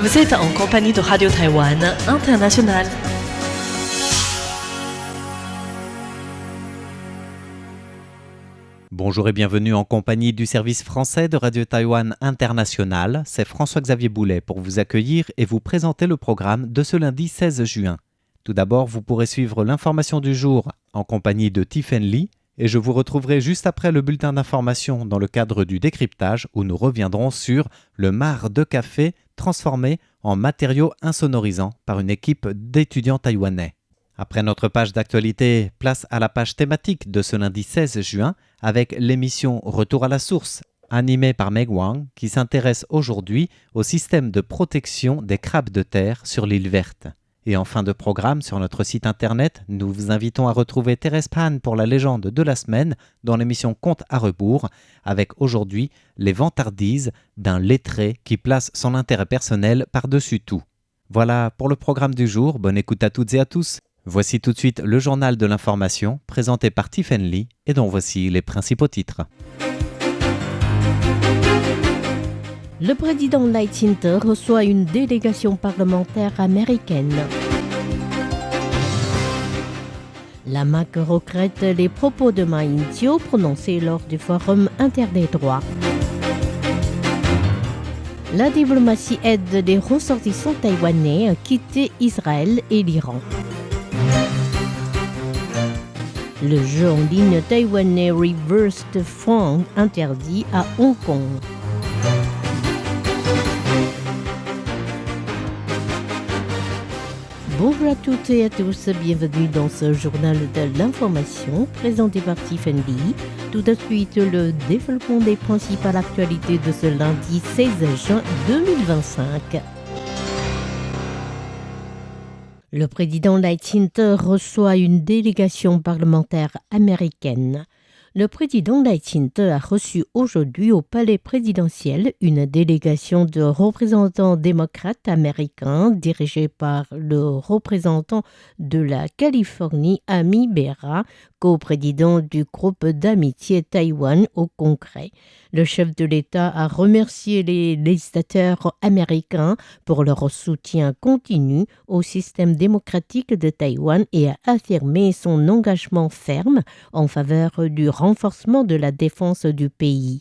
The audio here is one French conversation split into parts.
Vous êtes en compagnie de Radio Taïwan International. Bonjour et bienvenue en compagnie du service français de Radio Taïwan International. C'est François-Xavier Boulet pour vous accueillir et vous présenter le programme de ce lundi 16 juin. Tout d'abord, vous pourrez suivre l'information du jour en compagnie de Tiffen Lee et je vous retrouverai juste après le bulletin d'information dans le cadre du décryptage où nous reviendrons sur le marc de café transformé en matériaux insonorisants par une équipe d'étudiants taïwanais. Après notre page d'actualité, place à la page thématique de ce lundi 16 juin avec l'émission Retour à la source, animée par Meg Wang, qui s'intéresse aujourd'hui au système de protection des crabes de terre sur l'île verte. Et en fin de programme, sur notre site internet, nous vous invitons à retrouver Thérèse Pan pour la légende de la semaine dans l'émission Compte à rebours, avec aujourd'hui les vantardises d'un lettré qui place son intérêt personnel par-dessus tout. Voilà pour le programme du jour, bonne écoute à toutes et à tous. Voici tout de suite le journal de l'information présenté par Tiffen Lee et dont voici les principaux titres. Le président Lai Ching-te reçoit une délégation parlementaire américaine. La MAC regrette les propos de Ma Ying-jeou prononcés lors du Forum inter des droits. La diplomatie aide les ressortissants taïwanais à quitter Israël et l'Iran. Le jeu en ligne taïwanais Reversed Franc interdit à Hong Kong. Bonjour à toutes et à tous, bienvenue dans ce journal de l'information présenté par Tiffen Lee. Tout de suite, le développement des principales actualités de ce lundi 16 juin 2025. Le président Lai Ching-te reçoit une délégation parlementaire américaine. Le président Lai Ching-te a reçu aujourd'hui au palais présidentiel une délégation de représentants démocrates américains dirigée par le représentant de la Californie, Ami Bera, co-président du groupe d'amitié Taïwan au Congrès. Le chef de l'État a remercié les législateurs américains pour leur soutien continu au système démocratique de Taïwan et a affirmé son engagement ferme en faveur du renforcement de la défense du pays.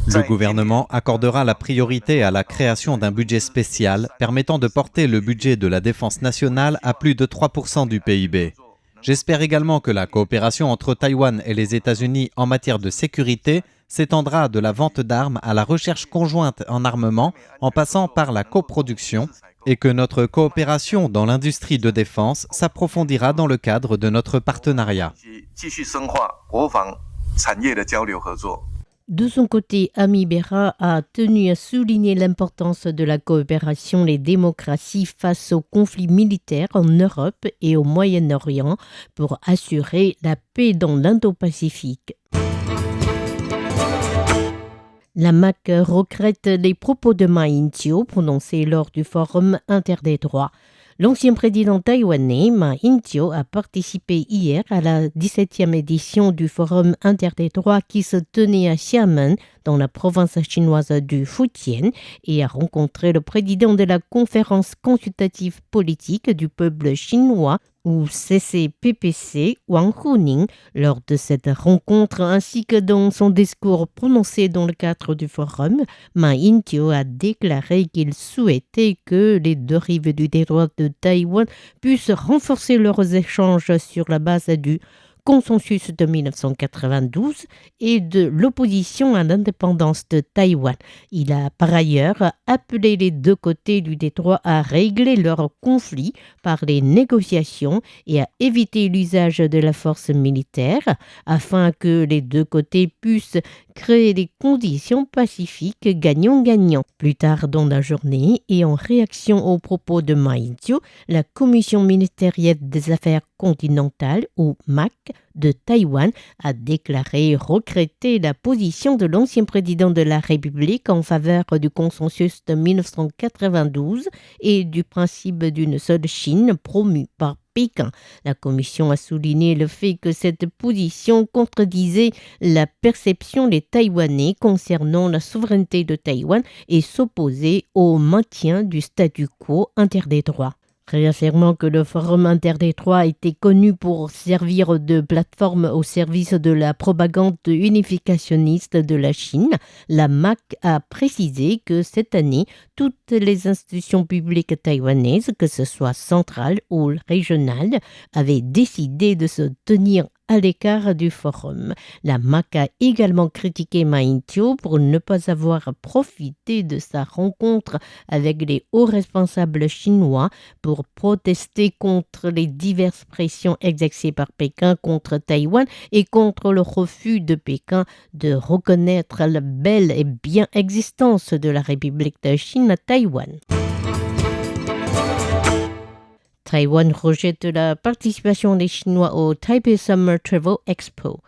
Le gouvernement accordera la priorité à la création d'un budget spécial permettant de porter le budget de la défense nationale à plus de 3% du PIB. J'espère également que la coopération entre Taïwan et les États-Unis en matière de sécurité s'étendra de la vente d'armes à la recherche conjointe en armement en passant par la coproduction et que notre coopération dans l'industrie de défense s'approfondira dans le cadre de notre partenariat. De son côté, Ami Bera a tenu à souligner l'importance de la coopération des démocraties face aux conflits militaires en Europe et au Moyen-Orient pour assurer la paix dans l'Indo-Pacifique. La MAC regrette les propos de Ma Ying-jeou prononcés lors du Forum inter des droits. L'ancien président taïwanais, Ma Ying-jeou, a participé hier à la 17e édition du Forum inter des droits qui se tenait à Xiamen, dans la province chinoise du Fujian, et a rencontré le président de la conférence consultative politique du peuple chinois, ou CCPPC, Wang Huning, lors de cette rencontre, ainsi que dans son discours prononcé dans le cadre du forum. Ma Ying-jeou a déclaré qu'il souhaitait que les deux rives du détroit de Taïwan puissent renforcer leurs échanges sur la base du consensus de 1992 et de l'opposition à l'indépendance de Taïwan. Il a par ailleurs appelé les deux côtés du détroit à régler leur conflit par les négociations et à éviter l'usage de la force militaire afin que les deux côtés puissent créer des conditions pacifiques gagnant-gagnant. Plus tard dans la journée et en réaction aux propos de Ma Ying-jeou, la Commission ministérielle des affaires continentales, ou MAC, de Taïwan a déclaré regretter la position de l'ancien président de la République en faveur du consensus de 1992 et du principe d'une seule Chine promu par Pékin. La commission a souligné le fait que cette position contredisait la perception des Taïwanais concernant la souveraineté de Taïwan et s'opposait au maintien du statu quo interdétroit. Réaffirmant que le Forum interdétroit était connu pour servir de plateforme au service de la propagande unificationniste de la Chine, la MAC a précisé que cette année, toutes les institutions publiques taïwanaises, que ce soit centrales ou régionales, avaient décidé de se tenir à l'écart du forum. La MAC a également critiqué Ma Ying-jeou pour ne pas avoir profité de sa rencontre avec les hauts responsables chinois pour protester contre les diverses pressions exercées par Pékin contre Taïwan et contre le refus de Pékin de reconnaître la belle et bien existence de la République de Chine à Taïwan. Taïwan rejette la participation des Chinois au Taipei Summer Travel Expo.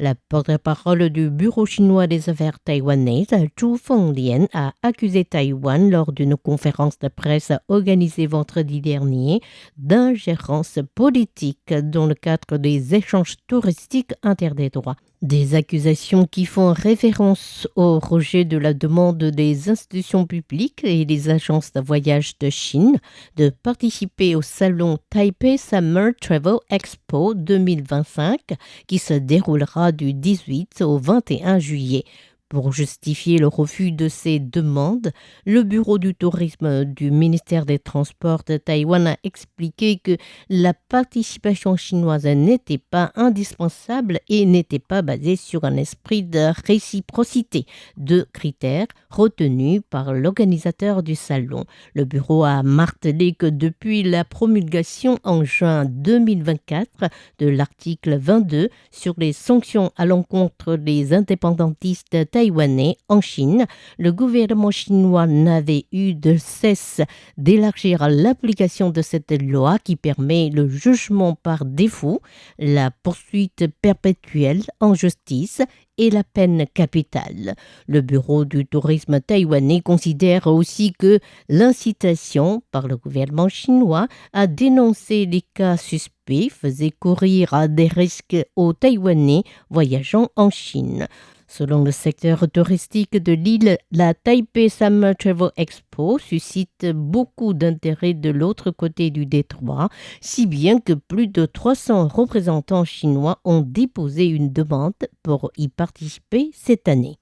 La porte-parole du Bureau chinois des affaires taïwanaises, Zhu Fenglian, a accusé Taïwan lors d'une conférence de presse organisée vendredi dernier d'ingérence politique dans le cadre des échanges touristiques interdétroits. Des accusations qui font référence au rejet de la demande des institutions publiques et des agences de voyage de Chine de participer au salon Taipei Summer Travel Expo 2025 qui se déroulera du 18 au 21 juillet. Pour justifier le refus de ces demandes, le Bureau du tourisme du ministère des Transports de Taïwan a expliqué que la participation chinoise n'était pas indispensable et n'était pas basée sur un esprit de réciprocité, deux critères retenus par l'organisateur du salon. Le bureau a martelé que depuis la promulgation en juin 2024 de l'article 22 sur les sanctions à l'encontre des indépendantistes taïwanais en Chine, le gouvernement chinois n'avait eu de cesse d'élargir l'application de cette loi qui permet le jugement par défaut, la poursuite perpétuelle en justice et la peine capitale. Le Bureau du tourisme taïwanais considère aussi que l'incitation par le gouvernement chinois à dénoncer les cas suspects faisait courir des risques aux Taïwanais voyageant en Chine. Selon le secteur touristique de l'île, la Taipei Summer Travel Expo suscite beaucoup d'intérêt de l'autre côté du détroit, si bien que plus de 300 représentants chinois ont déposé une demande pour y participer cette année.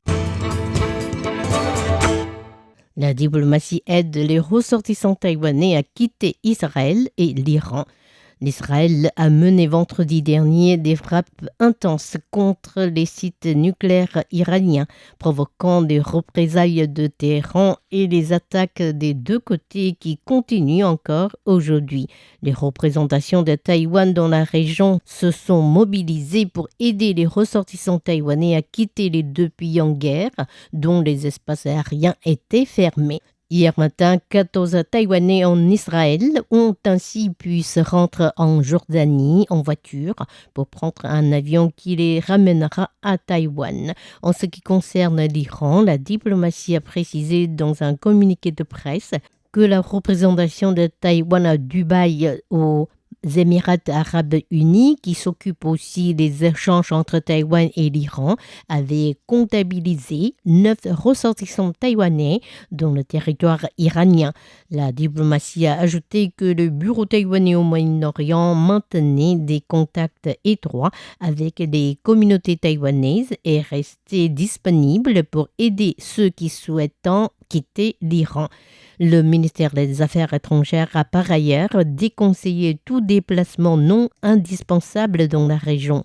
La diplomatie aide les ressortissants taïwanais à quitter Israël et l'Iran. L'Israël a mené vendredi dernier des frappes intenses contre les sites nucléaires iraniens, provoquant des représailles de Téhéran et les attaques des deux côtés qui continuent encore aujourd'hui. Les représentations de Taïwan dans la région se sont mobilisées pour aider les ressortissants taïwanais à quitter les deux pays en guerre, dont les espaces aériens étaient fermés. Hier matin, 14 Taïwanais en Israël ont ainsi pu se rendre en Jordanie en voiture pour prendre un avion qui les ramènera à Taïwan. En ce qui concerne l'Iran, la diplomatie a précisé dans un communiqué de presse que la représentation de Taïwan à Dubaï aux Émirats arabes unis, qui s'occupent aussi des échanges entre Taïwan et l'Iran, avait comptabilisé 9 ressortissants taïwanais dans le territoire iranien. La diplomatie a ajouté que le bureau taïwanais au Moyen-Orient maintenait des contacts étroits avec les communautés taïwanaises et restait disponible pour aider ceux qui souhaitent quitter l'Iran. Le ministère des Affaires étrangères a par ailleurs déconseillé tout déplacement non indispensable dans la région.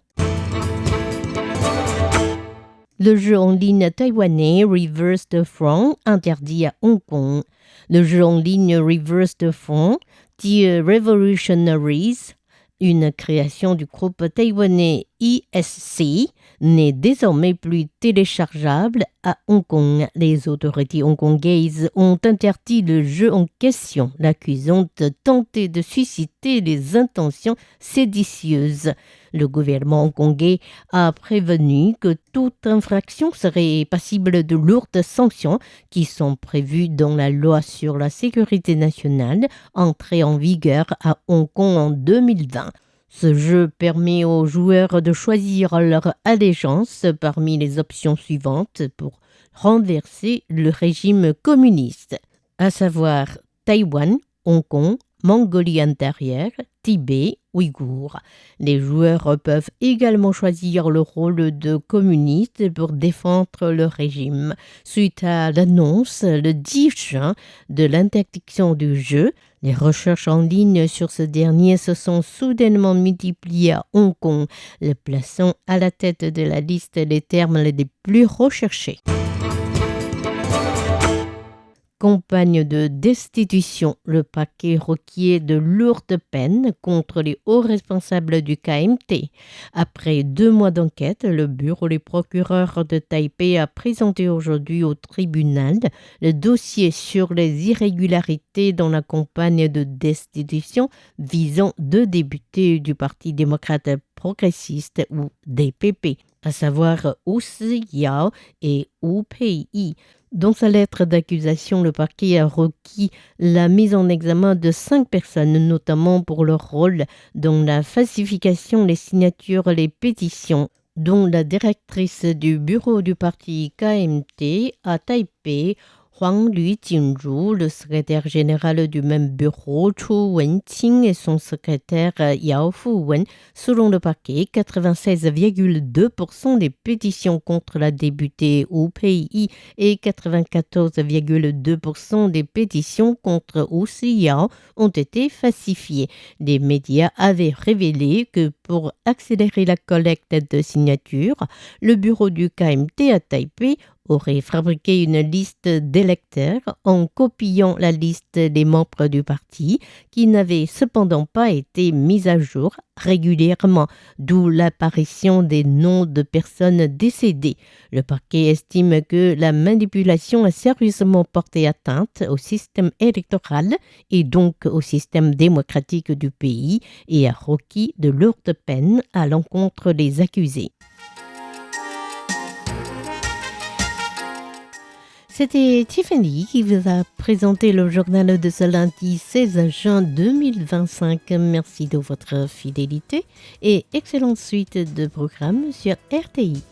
Le jeu en ligne taïwanais Reverse the Throne interdit à Hong Kong. Le jeu en ligne Reverse the Throne, The Revolutionaries, une création du groupe taïwanais ISC n'est désormais plus téléchargeable à Hong Kong. Les autorités hongkongaises ont interdit le jeu en question, l'accusant de tenter de susciter des intentions séditieuses. Le gouvernement hongkongais a prévenu que toute infraction serait passible de lourdes sanctions qui sont prévues dans la loi sur la sécurité nationale entrée en vigueur à Hong Kong en 2020. Ce jeu permet aux joueurs de choisir leur allégeance parmi les options suivantes pour renverser le régime communiste, à savoir Taïwan, Hong Kong, Mongolie intérieure, Tibet, Ouïghours. Les joueurs peuvent également choisir le rôle de communiste pour défendre le régime. Suite à l'annonce le 10 juin de l'interdiction du jeu, les recherches en ligne sur ce dernier se sont soudainement multipliées à Hong Kong, le plaçant à la tête de la liste des termes les plus recherchés. Campagne de destitution, le parquet requiert de lourdes peines contre les hauts responsables du KMT. Après 2 mois d'enquête, le bureau des procureurs de Taipei a présenté aujourd'hui au tribunal le dossier sur les irrégularités dans la campagne de destitution visant 2 députés du Parti démocrate progressiste ou DPP, à savoir Wu Si-yao et Wu Pei-yi. Dans sa lettre d'accusation, le parquet a requis la mise en examen de 5 personnes, notamment pour leur rôle dans la falsification des signatures, les pétitions, dont la directrice du bureau du parti KMT à Taipei, Huang Lu-Jingru, le secrétaire général du même bureau, Chu Wenqing, et son secrétaire Yao Fu-wen. Selon le parquet, 96,2% des pétitions contre la députée Wu Pei-yi et 94,2% des pétitions contre Wu Si-yao ont été falsifiées. Les médias avaient révélé que pour accélérer la collecte de signatures, le bureau du KMT à Taipei aurait fabriqué une liste d'électeurs en copiant la liste des membres du parti qui n'avait cependant pas été mise à jour régulièrement, d'où l'apparition des noms de personnes décédées. Le parquet estime que la manipulation a sérieusement porté atteinte au système électoral et donc au système démocratique du pays et a requis de lourdes peines à l'encontre des accusés. C'était Tiffany qui vous a présenté le journal de ce lundi 16 juin 2025. Merci de votre fidélité et excellente suite de programmes sur RTI.